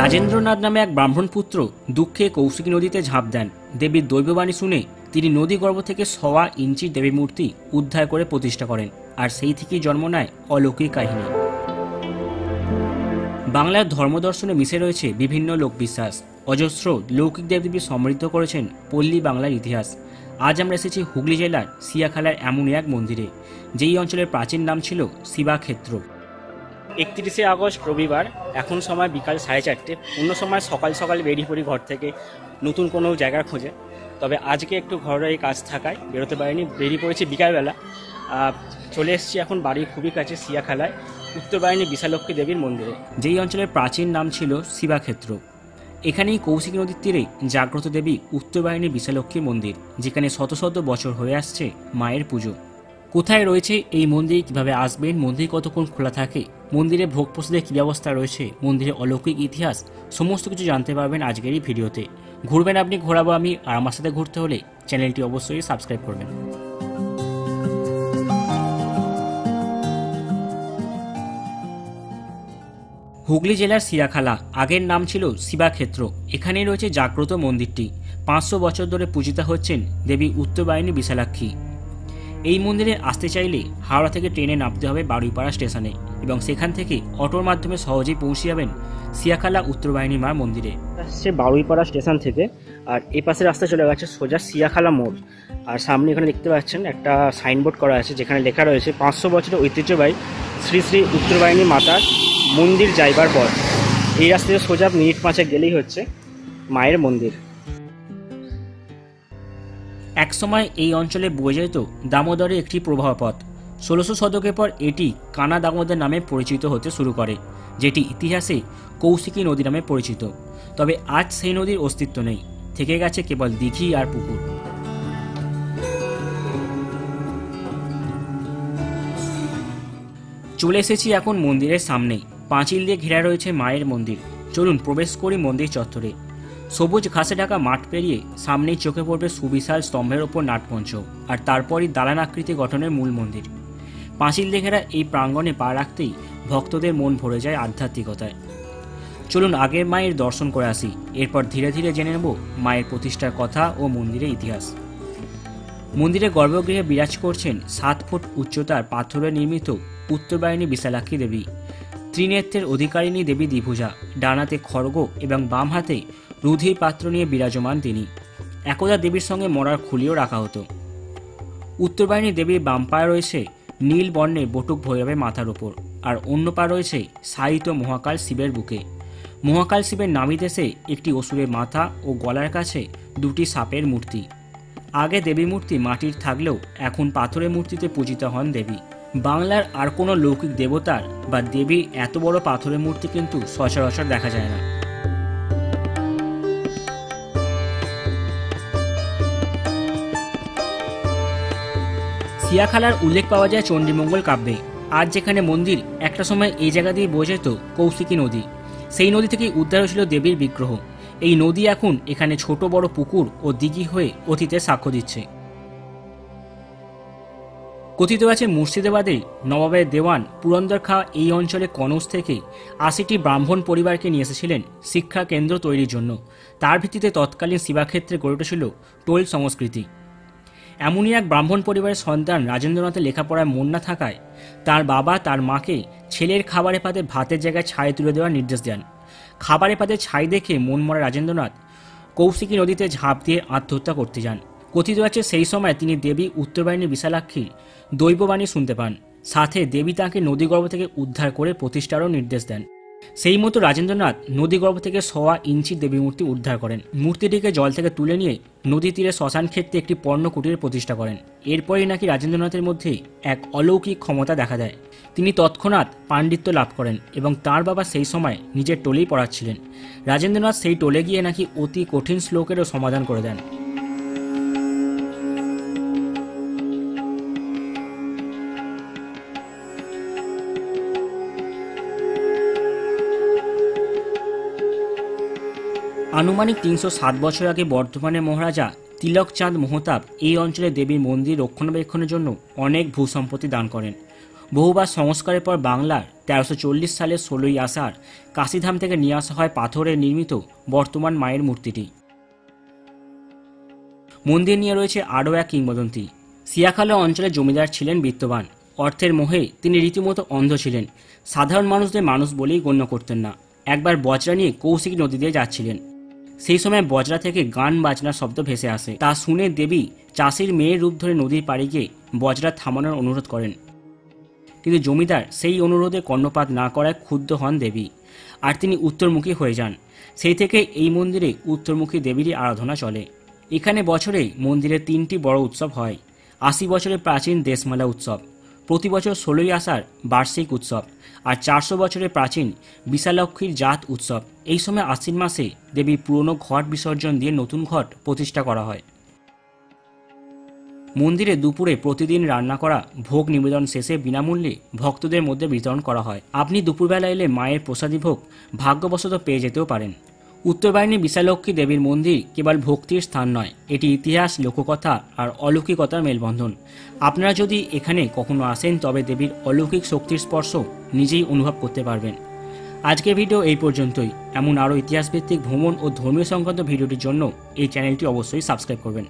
রাজেন্দ্রনাথ নামে এক ব্রাহ্মণ পুত্র দুঃখে কৌশিকী নদীতে ঝাঁপ দেন। দেবীর দৈববাণী শুনে তিনি নদী গর্ভ থেকে 1.25 ইঞ্চি দেবী মূর্তি উদ্ধার করে প্রতিষ্ঠা করেন, আর সেই থেকেই জন্ম নেয় অলৌকিক কাহিনী। বাংলার ধর্মদর্শনে মিশে রয়েছে বিভিন্ন লোকবিশ্বাস। অজস্র লৌকিক দেবদেবী সমৃদ্ধ করেছেন পল্লী বাংলার ইতিহাস। আজ আমরা এসেছি হুগলি জেলার সিয়াখালার এমন এক মন্দিরে, যেই অঞ্চলের প্রাচীন নাম ছিল শিবাক্ষেত্র। 31শে আগস্ট রবিবার, এখন সময় বিকাল 4:30। অন্য সময় সকাল সকাল বেরিয়ে পড়ি ঘর থেকে নতুন কোনো জায়গার খোঁজে, তবে আজকে একটু ঘরের এই কাজ থাকায় বেরোতে পারিনি, বেরিয়ে পড়েছি বিকালবেলা। চলে এসেছি এখন বাড়ির খুবই কাছে সিয়াখালায় উত্তরবাহিনী বিশালক্ষী দেবীর মন্দিরে, যেই অঞ্চলের প্রাচীন নাম ছিল শিবাক্ষেত্র। এখানেই কৌশিকী নদীর তীরে জাগ্রত দেবী উত্তরবাহিনী বিশালক্ষীর মন্দির, যেখানে শত শত বছর হয়ে আসছে মায়ের পুজো। কোথায় রয়েছে এই মন্দির, কীভাবে আসবেন, মন্দির কতক্ষণ খোলা থাকে, মন্দিরে ভোগ প্রসাদের কী ব্যবস্থা রয়েছে, মন্দিরের অলৌকিক ইতিহাস, সমস্ত কিছু জানতে পারবেন আজকের এই ভিডিওতে। ঘুরবেন আপনি, ঘোরাবো আমি, আর আমার সাথে ঘুরতে হলে চ্যানেলটি অবশ্যই সাবস্ক্রাইব করবেন। হুগলি জেলার সিয়াখালা, আগের নাম ছিল শিবাক্ষেত্র। এখানেই রয়েছে জাগ্রত মন্দিরটি। 500 বছর ধরে পূজিতা হচ্ছেন দেবী উত্তরবাহিনী বিশালাক্ষী। এই মন্দিরে আসতে চাইলে হাওড়া থেকে ট্রেনে নামতে হবে বারুইপাড়া স্টেশনে, এবং সেখান থেকে অটোর মাধ্যমে সহজেই পৌঁছে যাবেন সিয়াখালা উত্তরবাহিনী মার মন্দিরে। আসছে বারুইপাড়া স্টেশন থেকে, আর এই পাশে রাস্তা চলে গেছে সোজা সিয়াখালা মোড়। আর সামনে এখানে দেখতে পাচ্ছেন একটা সাইনবোর্ড করা আছে, যেখানে লেখা রয়েছে 500 বছরের ঐতিহ্যবাহী শ্রী শ্রী উত্তরবাহিনী মাতার মন্দির যাইবার পর। এই রাস্তা থেকে সোজা মিনিট 5 গেলেই হচ্ছে মায়ের মন্দির। একসময় এই অঞ্চলে বয়ে যেত দামোদরের একটি প্রবাহ পথ। 1600 শতকের পর এটি কানা দামোদর নামে পরিচিত হতে শুরু করে, যেটি ইতিহাসে কৌশিকী নদী নামে পরিচিত। তবে আজ সেই নদীর অস্তিত্ব নেই, থেকে গেছে কেবল দিঘি আর পুকুর। চলে এসেছি এখন মন্দিরের সামনেই। পাঁচিল দিয়ে ঘেরা রয়েছে মায়ের মন্দির। চলুন প্রবেশ করি মন্দির চত্বরে। সবুজ ঘাসে ঢাকা মাঠ পেরিয়ে সামনেই চোখে পড়বে সুবিশাল স্তম্ভের ওপর নাটমঞ্চ, আর তারপরই দালান আকৃতি গঠনের মূল মন্দির। পাঁচিল দিয়ে ঘেরা এই প্রাঙ্গণে পা রাখতেই ভক্তদের মন ভরে যায় আধ্যাত্মিকতায়। চলুন আগের মায়ের দর্শন করে আসি, এরপর ধীরে ধীরে জেনে নেব মায়ের প্রতিষ্ঠার কথা ও মন্দিরের ইতিহাস। মন্দিরের গর্ভগৃহে বিরাজ করছেন 7 ফুট উচ্চতার পাথরে নির্মিত উত্তরবাহিনী বিশালাক্ষী দেবী। ত্রিনেত্রের অধিকারিণী দেবী দ্বিভুজা, ডানাতে খড়গ এবং বাম হাতে রুধির পাত্র নিয়ে বিরাজমান তিনি। একদা দেবীর সঙ্গে মরার খুলিও রাখা হতো। উত্তরবাহিনী দেবীর বাম পায়ে রয়েছে নীল বর্ণের বটুক ভৈরবের মাথার ওপর, আর অন্য পা রয়েছে সাহিত্য মহাকাল শিবের বুকে। মহাকাল শিবের নাভি দেশে একটি অসুরের মাথা ও গলার কাছে 2টি সাপের মূর্তি। আগে দেবী মূর্তি মাটির থাকলেও এখন পাথরের মূর্তিতে পূজিত হন দেবী। বাংলার আর কোনো লৌকিক দেবতার বা দেবীর এত বড় পাথরের মূর্তি কিন্তু সচরাচর দেখা যায় না। সিয়াখালার উল্লেখ পাওয়া যায় চণ্ডীমঙ্গল কাব্যে। আজ যেখানে মন্দির, একটা সময় এই জায়গা দিয়ে বয়ে যেত কৌশিকী নদী। সেই নদী থেকেই উদ্ধার হয়েছিল দেবীর বিগ্রহ। এই নদী এখন এখানে ছোট বড় পুকুর ও দিঘি হয়ে অতীতে সাক্ষ্য দিচ্ছে। কথিত আছে মুর্শিদাবাদের নবাবের দেওয়ান পুরন্দর খাঁ এই অঞ্চলে কনৌজ থেকে 80টি ব্রাহ্মণ পরিবারকে নিয়ে এসেছিলেন শিক্ষা কেন্দ্র তৈরির জন্য। তার ভিত্তিতে তৎকালীন শিবাক্ষেত্রে গড়ে উঠেছিল টোল সংস্কৃতি। এমনই এক ব্রাহ্মণ পরিবারের সন্তান রাজেন্দ্রনাথের লেখাপড়ায় মন না থাকায় তার বাবা তার মাকে ছেলের খাবারের পাতে ভাতের জায়গায় ছাই তুলে দেওয়ার নির্দেশ দেন। খাবারের পাতে ছাই দেখে মন মরা রাজেন্দ্রনাথ কৌশিকী নদীতে ঝাঁপ দিয়ে আত্মহত্যা করতে যান। কথিত আছে সেই সময় তিনি দেবী উত্তরবাহিনী বিশালাক্ষীর দৈববাণী শুনতে পান, সাথে দেবী তাঁকে নদীগর্ভ থেকে উদ্ধার করে প্রতিষ্ঠারও নির্দেশ দেন। সেই মতো রাজেন্দ্রনাথ নদীগর্ভ থেকে 1.25 ইঞ্চি দেবী মূর্তি উদ্ধার করেন। মূর্তিটিকে জল থেকে তুলে নিয়ে নদী তীরে শ্মশান ক্ষেত্রে একটি পর্ণ কুটির প্রতিষ্ঠা করেন। এরপরই নাকি রাজেন্দ্রনাথের মধ্যে এক অলৌকিক ক্ষমতা দেখা দেয়। তিনি তৎক্ষণাৎ পাণ্ডিত্য লাভ করেন এবং তার বাবা সেই সময় নিজের টোলেই পড়াচ্ছিলেন। রাজেন্দ্রনাথ সেই টোলে গিয়ে নাকি অতি কঠিন শ্লোকেরও সমাধান করে দেন। আনুমানিক 307 বছর আগে বর্ধমানের মহারাজা তিলকচাঁদ মোহতাব এই অঞ্চলে দেবীর মন্দির রক্ষণাবেক্ষণের জন্য অনেক ভূসম্পত্তি দান করেন। বহুবার সংস্কারের পর বাংলার 1340 সালের 16ই আষাঢ় কাশীধাম থেকে নিয়ে আসা হয় পাথরে নির্মিত বর্তমান মায়ের মূর্তিটি। মন্দির নিয়ে রয়েছে আরও এক কিংবদন্তি। সিয়াখালা অঞ্চলে জমিদার ছিলেন বিত্তবান। অর্থের মোহে তিনি রীতিমতো অন্ধ ছিলেন। সাধারণ মানুষদের মানুষ বলেই গণ্য করতেন না। একবার বজরা নিয়ে কৌশিক নদী দিয়ে যাচ্ছিলেন। সেই সময় বজরা থেকে গান বাজনার শব্দ ভেসে আসে। তা শুনে দেবী চাষির মেয়ের রূপ ধরে নদীর পাড়ে গিয়ে বজরা থামানোর অনুরোধ করেন। কিন্তু জমিদার সেই অনুরোধে কর্ণপাত না করায় ক্ষুব্ধ হন দেবী, আর তিনি উত্তরমুখী হয়ে যান। সেই থেকে এই মন্দিরে উত্তরমুখী দেবীরই আরাধনা চলে। এখানে বছরে মন্দিরে 3টি বড় উৎসব হয়। 80 বছরের প্রাচীন দেশমালা উৎসব, প্রতি বছর 16ই আষাঢ় বার্ষিক উৎসব, আর 400 বছরের প্রাচীন বিশালক্ষীর জাত উৎসব। এই সময় আশ্বিন মাসে দেবীর পুরনো ঘট বিসর্জন দিয়ে নতুন ঘট প্রতিষ্ঠা করা হয়। মন্দিরে দুপুরে প্রতিদিন রান্না করা ভোগ নিবেদন শেষে বিনামূল্যে ভক্তদের মধ্যে বিতরণ করা হয়। আপনি দুপুরবেলা এলে মায়ের প্রসাদী ভোগ ভাগ্যবশত পেয়ে যেতেও পারেন। উত্তরবাহিনী বিশালক্ষী দেবীর মন্দির কেবল ভক্তির স্থান নয়, এটি ইতিহাস, লোককথা আর অলৌকিকতার মেলবন্ধন। আপনারা যদি এখানে কখনো আসেন তবে দেবীর অলৌকিক শক্তির স্পর্শ নিজেই অনুভব করতে পারবেন। আজকের ভিডিও এই পর্যন্তই। এমন আরও ইতিহাসভিত্তিক ভ্রমণ ও ধর্মীয় সংক্রান্ত ভিডিওটির জন্য এই চ্যানেলটি অবশ্যই সাবস্ক্রাইব করবেন।